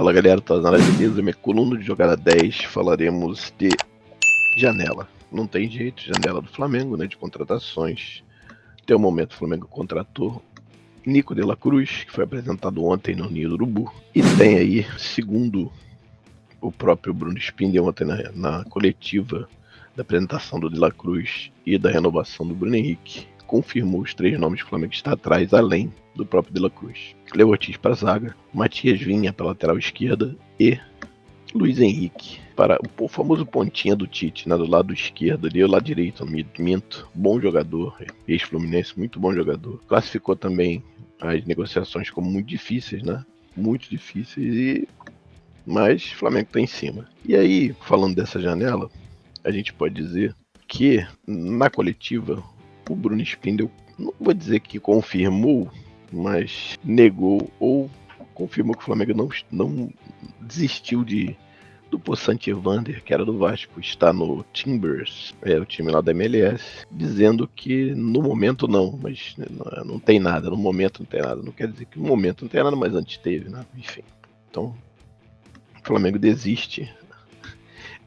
Fala galera, tô na beleza, minha coluna de jogada 10, falaremos de janela. Não tem jeito, janela do Flamengo, né, de contratações. Até o momento o Flamengo contratou Nico de la Cruz, que foi apresentado ontem no Ninho do Urubu. E tem aí, segundo o próprio Bruno Spindel ontem na coletiva da apresentação do de la Cruz e da renovação do Bruno Henrique, confirmou os 3 nomes que o Flamengo está atrás, além do próprio de la Cruz. Léo Ortiz para a zaga, Matias Vinha para a lateral esquerda e Luiz Henrique para o famoso pontinha do Tite, né, do lado esquerdo ali, o lado direito, minto, bom jogador, ex-Fluminense, muito bom jogador. Classificou também as negociações como muito difíceis, né? Muito difíceis, mas o Flamengo está em cima. E aí, falando dessa janela, a gente pode dizer que na coletiva o Bruno Spindel, não vou dizer que confirmou, mas negou ou confirmou que o Flamengo não desistiu do Poçante Evander, que era do Vasco, está no Timbers, o time lá da MLS, dizendo que no momento não, mas não tem nada, no momento não tem nada. Não quer dizer que no momento não tem nada, mas antes teve, né? Enfim, então o Flamengo desiste.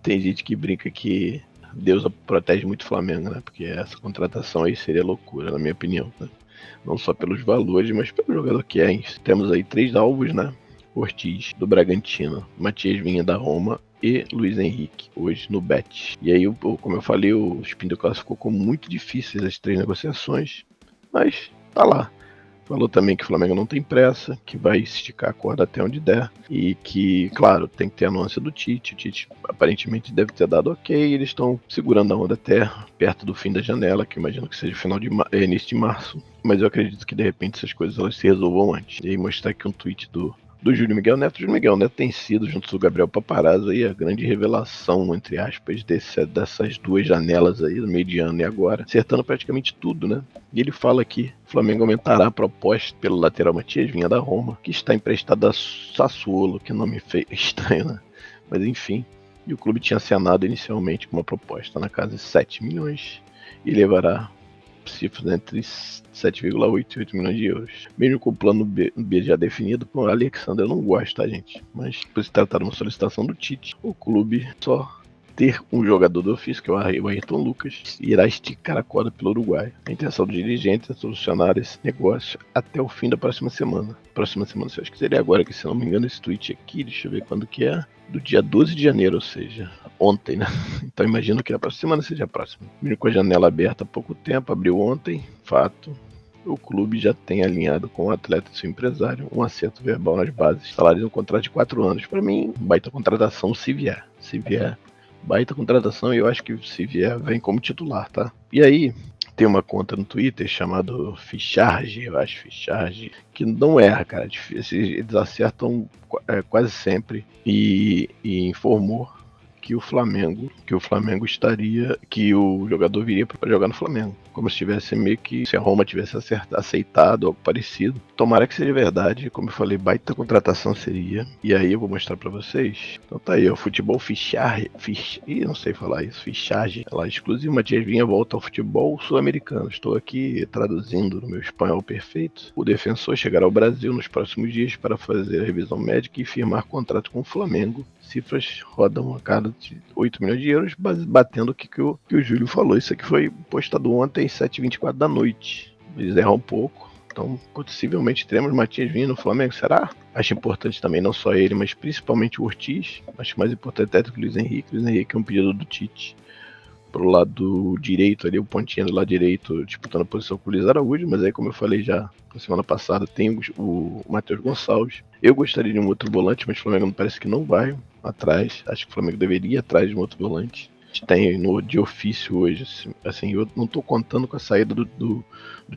Tem gente que brinca que Deus protege muito o Flamengo, né? Porque essa contratação aí seria loucura, na minha opinião, né? Não só pelos valores, mas pelo jogador que é. Temos aí 3 alvos, né? Ortiz, do Bragantino, Matias Vinha, da Roma e Luiz Henrique, hoje no Bet. E aí, como eu falei, o Spindel classificou como muito difíceis as 3 negociações, mas tá lá. Falou também que o Flamengo não tem pressa, que vai esticar a corda até onde der e que, claro, tem que ter a anúncio do Tite. O Tite aparentemente deve ter dado ok, eles estão segurando a onda até perto do fim da janela, que eu imagino que seja início de março, mas eu acredito que de repente essas coisas elas se resolvam antes. E aí mostrar aqui um tweet do Júlio Miguel Neto. O Júlio Miguel Neto tem sido, junto com o Gabriel Paparazzo, aí, a grande revelação, entre aspas, dessas 2 janelas aí, do meio de ano e agora, acertando praticamente tudo, né? E ele fala que o Flamengo aumentará a proposta pelo lateral Matias Vinha, da Roma, que está emprestado a Sassuolo, que nome feio, estranho, né? Mas enfim, e o clube tinha acenado inicialmente com uma proposta na casa de 7 milhões e levará cifras entre 7,8 e 8 milhões de euros. Mesmo com o plano B já definido, o Alexandre eu não gosto, tá, gente? Mas por se tratar de uma solicitação do Tite, o clube só ter um jogador do ofício, que é o Ayrton Lucas, irá esticar a corda pelo Uruguai. A intenção do dirigente é solucionar esse negócio até o fim da próxima semana. Próxima semana, eu acho que seria agora, que se não me engano esse tweet aqui, deixa eu ver quando que é, do dia 12 de janeiro, ou seja, ontem, né? Então imagino que a próxima semana seja a próxima. Mesmo com a janela aberta há pouco tempo, abriu ontem, fato. O clube já tem alinhado com o atleta e seu empresário um acerto verbal nas bases. Salário de um contrato de 4 anos. Para mim, baita contratação se vier. Se vier, baita contratação, e eu acho que se vier, vem como titular, tá? E aí, tem uma conta no Twitter chamado Ficharge, eu acho, Ficharge, que não erra, cara. Eles acertam quase sempre e informou que o Flamengo estaria, que o jogador viria para jogar no Flamengo, como se tivesse meio que, se a Roma tivesse aceitado algo parecido. Tomara que seja verdade, como eu falei, baita contratação seria. E aí eu vou mostrar para vocês. Então tá aí, o futebol Ficharge, não sei falar isso, Ficharge, ela exclusiva. Matias Vinha volta ao futebol sul-americano. Estou aqui traduzindo no meu espanhol perfeito. O defensor chegará ao Brasil nos próximos dias para fazer a revisão médica e firmar contrato com o Flamengo. Cifras rodam a cada de 8 milhões de euros, batendo o que o Júlio falou. Isso aqui foi postado ontem, 7h24 da noite. Eles erram um pouco, então possivelmente teremos Matias Vinha no Flamengo, será? Acho importante também, não só ele, mas principalmente o Ortiz. Acho mais importante até do que o Luiz Henrique. Luiz Henrique é um pedido do Tite pro lado direito ali, o pontinho do lado direito disputando a posição com o Luiz Araújo, mas aí, como eu falei já na semana passada, tem o Matheus Gonçalves. Eu gostaria de um outro volante, mas o Flamengo me parece que não vai atrás. Acho que o Flamengo deveria ir atrás de um outro volante. A gente tem de ofício hoje, assim, eu não tô contando com a saída do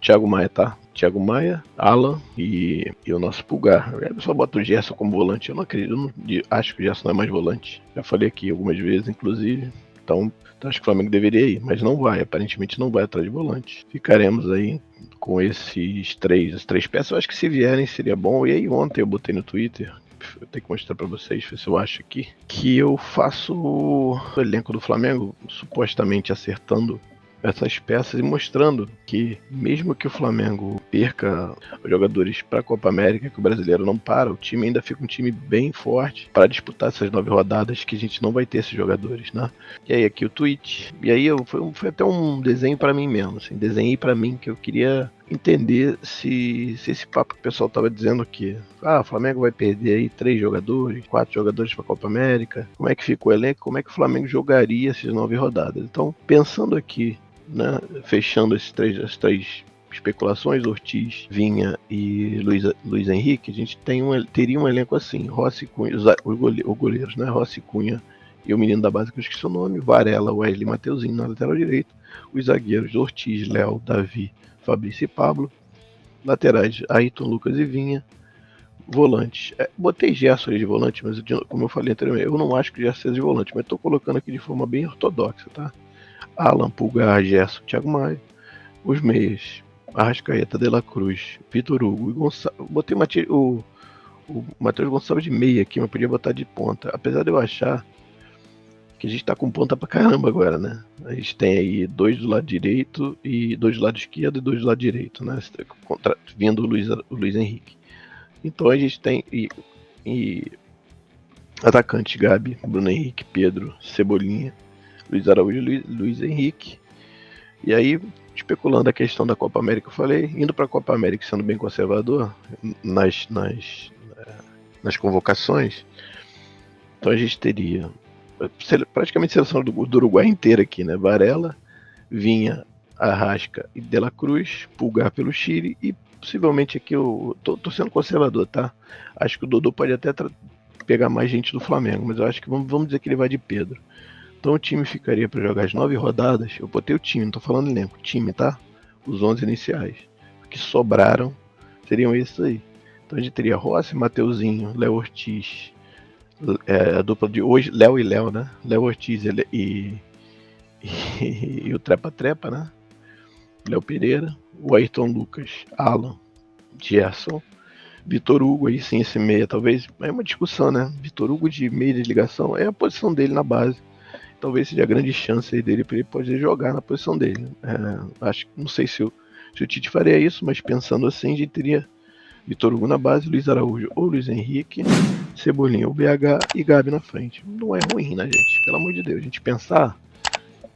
Thiago Maia, tá? Thiago Maia, Alan e o nosso Pulgar. Eu só boto o Gerson como volante, eu não acredito, acho que o Gerson não é mais volante. Já falei aqui algumas vezes, inclusive. Então acho que o Flamengo deveria ir, mas não vai, aparentemente não vai atrás de volante. Ficaremos aí com as 3 peças. Eu acho que se vierem seria bom. E aí ontem eu botei no Twitter, eu tenho que mostrar pra vocês, ver se eu acho aqui, que eu faço o elenco do Flamengo, supostamente acertando essas peças e mostrando que, mesmo que o Flamengo perca os jogadores para a Copa América, que o brasileiro não para, o time ainda fica um time bem forte para disputar essas 9 rodadas que a gente não vai ter esses jogadores, né? E aí aqui o tweet, e aí foi até um desenho para mim mesmo, assim, desenhei para mim que eu queria entender se esse papo que o pessoal tava dizendo aqui, o Flamengo vai perder aí 3 jogadores, 4 jogadores para a Copa América, como é que fica o elenco, como é que o Flamengo jogaria essas 9 rodadas. Então, pensando aqui, né, fechando as três especulações, Ortiz, Vinha e Luiz Henrique, a gente teria um elenco assim, Rossi Cunha, os goleiros, né, Rossi Cunha e o menino da base que eu esqueci o nome, Varela, Wesley, Mateuzinho na lateral direita, os zagueiros Ortiz, Léo, Davi, Fabrício e Pablo, laterais Ayrton, Lucas e Vinha, volantes. Botei Gerson de volante, mas como eu falei anteriormente, eu não acho que Gerson seja de volante, mas estou colocando aqui de forma bem ortodoxa, tá? Alan, Pulgar, Gerson, Thiago Maia, os meias, Arrascaeta, De La Cruz, Vitor Hugo e Gonçalves. Botei o Matheus Gonçalves de meia aqui, mas podia botar de ponta. Apesar de eu achar que a gente tá com ponta pra caramba agora, né? A gente tem aí 2 do lado direito e 2 do lado esquerdo e 2 do lado direito, né? Vindo o Luiz Henrique. Então a gente tem e atacante Gabi, Bruno Henrique, Pedro, Cebolinha, Luiz Araújo e Luiz Henrique. E aí, especulando a questão da Copa América, eu falei, indo para a Copa América sendo bem conservador nas convocações, então a gente teria praticamente a seleção do Uruguai inteira aqui, né? Varela, Vinha, Arrasca e De La Cruz, Pulgar pelo Chile e possivelmente aqui eu tô sendo conservador, tá? Acho que o Dodô pode até pegar mais gente do Flamengo, mas eu acho que vamos dizer que ele vai de Pedro. Então o time ficaria para jogar as 9 rodadas. Eu botei o time, não tô falando elenco, time, tá? Os 11 iniciais. O que sobraram seriam esses aí. Então a gente teria Rossi, Mateuzinho, Léo Ortiz, a dupla de hoje, Léo e Léo, né? Léo Ortiz e o Trepa-Trepa, né? Léo Pereira, o Ayrton Lucas, Alan, Gerson, Vitor Hugo, aí sim, esse meia, talvez, é uma discussão, né? Vitor Hugo de meia de ligação é a posição dele na base. Talvez seja a grande chance aí dele para ele poder jogar na posição dele. Acho, não sei se o Tite faria isso, mas pensando assim, a gente teria Vitor Hugo na base, Luiz Araújo ou Luiz Henrique, Cebolinha ou BH e Gabi na frente. Não é ruim, né, gente? Pelo amor de Deus, a gente pensar,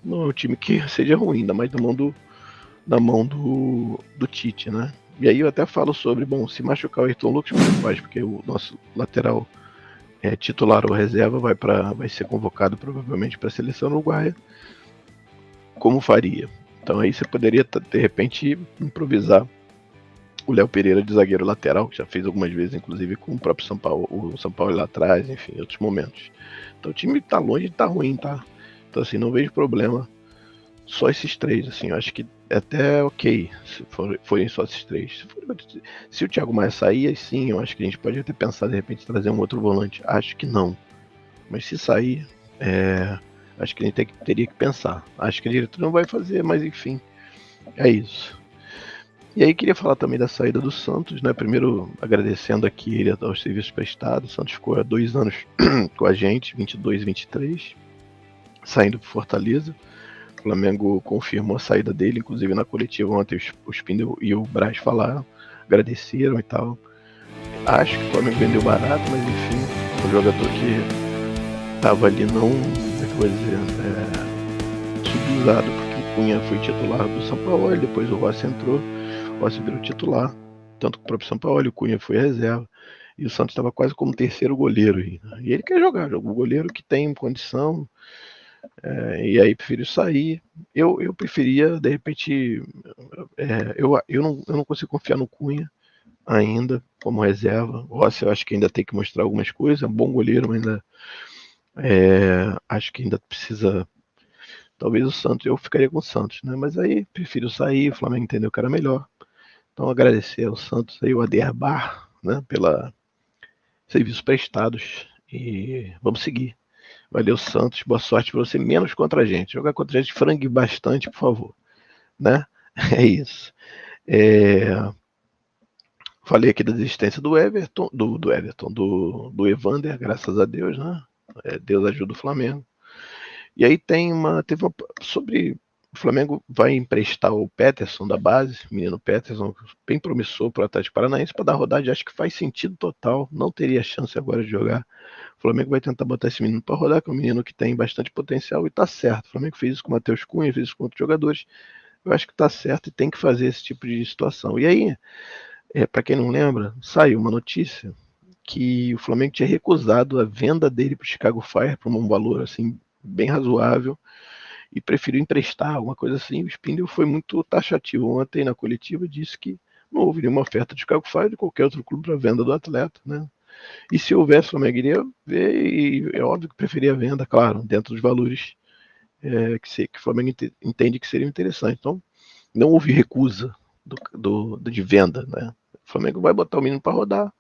não é um time que seja ruim, ainda mais na mão do Tite, né? E aí eu até falo sobre, bom, se machucar o Ayrton Lucas, como faz? Porque o nosso lateral titular ou reserva vai ser convocado provavelmente para a seleção uruguaia, como faria? Então aí você poderia de repente improvisar o Léo Pereira de zagueiro lateral, que já fez algumas vezes, inclusive com o próprio São Paulo, o São Paulo lá atrás, enfim, em outros momentos. Então o time tá longe de tá ruim, tá? Então assim, não vejo problema. Só esses 3, assim, eu acho que é até ok se forem só esses 3. Se o Thiago Maia sair, sim, eu acho que a gente pode até pensar de repente trazer um outro volante. Acho que não. Mas se sair, acho que a gente teria que pensar. Acho que a diretoria não vai fazer, mas enfim, é isso. E aí queria falar também da saída do Santos, né? Primeiro agradecendo aqui ele aos serviços prestados. O Santos ficou há 2 anos com a gente, 22 e 23, saindo para Fortaleza. O Flamengo confirmou a saída dele, inclusive na coletiva ontem o Spindle e o Braz falaram, agradeceram e tal. Acho que o Flamengo vendeu barato, mas enfim, um jogador que estava ali não, como é que eu vou dizer, subutilizado, porque o Cunha foi titular do São Paulo, depois o Rossi entrou, o Rossi virou titular, tanto que o próprio São Paulo, o Cunha foi reserva, e o Santos estava quase como terceiro goleiro aí, né? E ele quer jogar, o goleiro que tem condição, e aí prefiro sair. Eu preferia, de repente, eu não consigo confiar no Cunha ainda como reserva. O Rossi eu acho que ainda tem que mostrar algumas coisas, é um bom goleiro, mas ainda acho que ainda precisa. Talvez o Santos, eu ficaria com o Santos, né? Mas aí prefiro sair, o Flamengo entendeu que era melhor. Então agradecer ao Santos aí, o Aderbar, né, pela serviços prestados e vamos seguir. Valeu, Santos, boa sorte para você, menos contra a gente. Jogar contra a gente, frangue bastante, por favor, né? É isso. Falei aqui da desistência do Everton, do Everton, do Evander, graças a Deus, né? Deus ajuda o Flamengo. E aí teve uma sobre O Flamengo vai emprestar o Peterson da base, o menino Peterson, bem promissor para o Atlético Paranaense, para dar rodagem. Acho que faz sentido total. Não teria chance agora de jogar. O Flamengo vai tentar botar esse menino para rodar, que é um menino que tem bastante potencial e tá certo. O Flamengo fez isso com o Matheus Cunha, fez isso com outros jogadores. Eu acho que tá certo e tem que fazer esse tipo de situação. E aí, para quem não lembra, saiu uma notícia que o Flamengo tinha recusado a venda dele para o Chicago Fire por um valor assim bem razoável e preferiu emprestar, alguma coisa assim. O Spindle foi muito taxativo ontem na coletiva, disse que não houve nenhuma oferta de Chicago Fire de qualquer outro clube para venda do atleta, né? E se houvesse, o Flamengo iria ver, e é óbvio que preferia a venda, claro, dentro dos valores que o Flamengo entende que seriam interessantes. Então, não houve recusa de venda, né? O Flamengo vai botar o menino para rodar,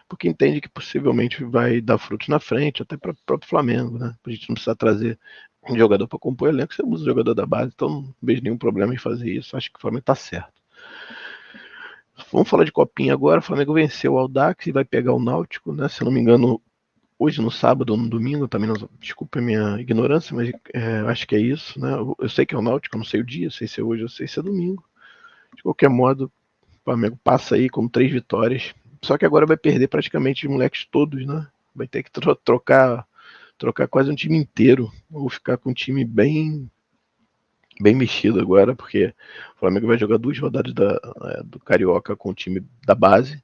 porque entende que possivelmente vai dar frutos na frente, até para o próprio Flamengo, né? A gente não precisa trazer um jogador para compor o elenco, você usa o jogador da base, então não vejo nenhum problema em fazer isso, acho que o Flamengo está certo. Vamos falar de Copinha agora, o Flamengo venceu o Audax e vai pegar o Náutico, né? Se eu não me engano, hoje no sábado ou no domingo, também não, desculpa a minha ignorância, mas acho que é isso, né? Eu sei que é o Náutico, eu não sei o dia, sei se é hoje ou sei se é domingo. De qualquer modo, o Flamengo passa aí com 3 vitórias. Só que agora vai perder praticamente os moleques todos, né? Vai ter que trocar quase um time inteiro. Ou ficar com um time bem mexido agora, porque o Flamengo vai jogar 2 rodadas do Carioca com o time da base.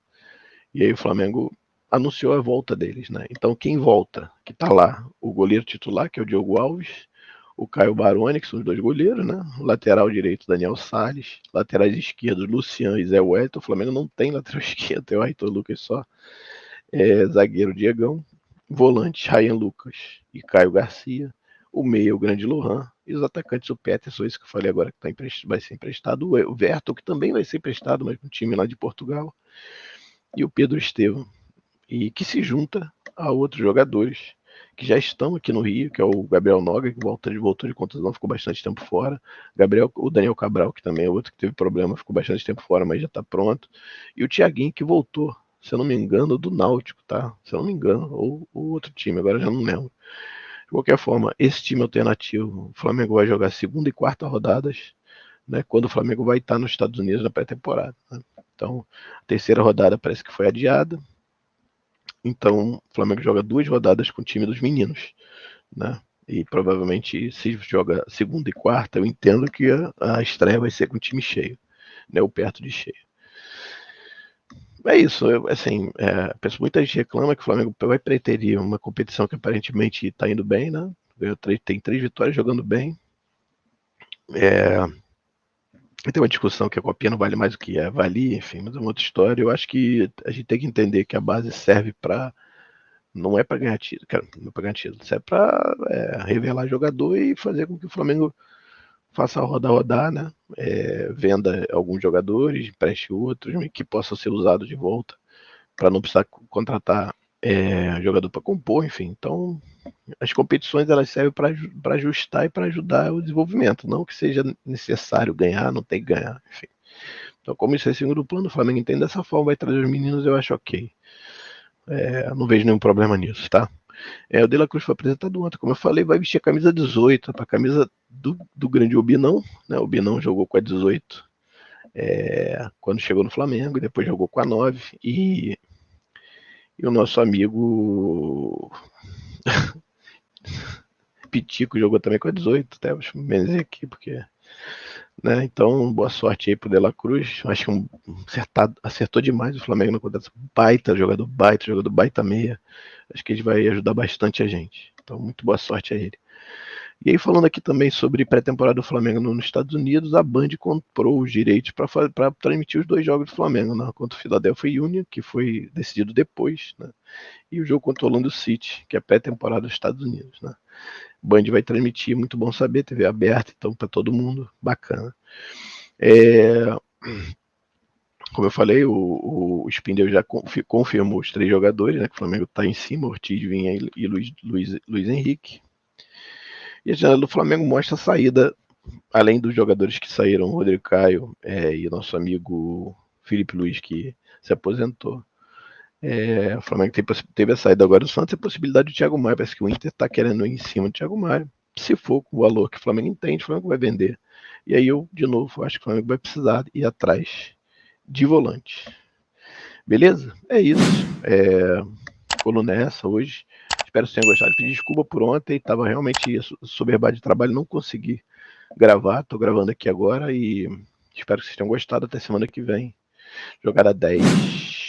E aí o Flamengo anunciou a volta deles, né? Então quem volta, que tá lá, o goleiro titular, que é o Diogo Alves, o Caio Baroni, que são os 2 goleiros, né? Lateral direito, Daniel Salles. Laterais esquerdos, Luciano e Zé Wellington. O Flamengo não tem lateral esquerdo, tem o Arthur Lucas só. Zagueiro Diegão. Volante, Ryan Lucas e Caio Garcia. O meia, o grande Lohan. E os atacantes, o Peterson, isso que eu falei agora, que vai ser emprestado. O Verto, que também vai ser emprestado, mas com um time lá de Portugal. E o Pedro Estevam. E que se junta a outros jogadores que já estão aqui no Rio, que é o Gabriel Noga, que voltou de contusão, ficou bastante tempo fora. O Daniel Cabral, que também é outro que teve problema, ficou bastante tempo fora, mas já está pronto. E o Thiaguinho, que voltou, se eu não me engano, do Náutico, tá? Se eu não me engano, ou outro time, agora já não lembro. De qualquer forma, esse time alternativo, o Flamengo vai jogar segunda e quarta rodadas, né? Quando o Flamengo vai estar nos Estados Unidos na pré-temporada. Né? Então, a terceira rodada parece que foi adiada. Então, o Flamengo joga 2 rodadas com o time dos meninos, né? E provavelmente, se joga segunda e quarta, eu entendo que a estreia vai ser com o time cheio, né? Ou perto de cheio. É isso, assim, penso, muita gente reclama que o Flamengo vai preterir uma competição que aparentemente está indo bem, né? Tem 3 vitórias jogando bem. Tem uma discussão que a Copinha não vale mais do que valia, enfim, mas é uma outra história. Eu acho que a gente tem que entender que a base serve para não é para ganhar título, não é para ganhar título, isso é para revelar jogador e fazer com que o Flamengo faça a rodar, né? Venda alguns jogadores, empreste outros, que possam ser usados de volta para não precisar contratar jogador para compor, enfim. Então, as competições elas servem para ajustar e para ajudar o desenvolvimento, não que seja necessário ganhar, não tem que ganhar, enfim. Então, como isso é segundo plano, o Flamengo entende dessa forma, vai trazer os meninos, eu acho ok. Não vejo nenhum problema nisso, tá? O De La Cruz foi apresentado ontem, como eu falei, vai vestir a camisa 18, a camisa do grande Obinão, né? O Obinão jogou com a 18 quando chegou no Flamengo, e depois jogou com a 9, e o nosso amigo Pitico jogou também com a 18, até deixa eu benzer aqui, porque... Né? Então, boa sorte aí pro De La Cruz, acho que acertou demais o Flamengo na contratação, baita jogador baita meia, acho que ele vai ajudar bastante a gente, então muito boa sorte a ele. E aí, falando aqui também sobre pré-temporada do Flamengo nos Estados Unidos, a Band comprou os direitos para transmitir os 2 jogos do Flamengo, né? Contra o Philadelphia Union, que foi decidido depois, né? E o jogo contra o Orlando City, que é pré-temporada dos Estados Unidos, né? Band vai transmitir, muito bom saber, TV aberta, então para todo mundo, bacana. Como eu falei, o Spindle já confirmou os 3 jogadores, né? Que o Flamengo está em cima, Ortiz, Vinha e Luiz Henrique. E a janela do Flamengo mostra a saída, além dos jogadores que saíram, o Rodrigo Caio e nosso amigo Felipe Luiz, que se aposentou. O Flamengo teve a saída agora do Santos e a possibilidade do Thiago Maia. Parece que o Inter está querendo ir em cima do Thiago Maia. Se for com o valor que o Flamengo entende, o Flamengo vai vender. E aí eu, de novo, acho que o Flamengo vai precisar ir atrás de volante. Beleza? É isso. Ficou nessa hoje. Espero que vocês tenham gostado. Pedi desculpa por ontem. Estava realmente soberbado de trabalho. Não consegui gravar. Estou gravando aqui agora e espero que vocês tenham gostado. Até semana que vem. Jogada 10.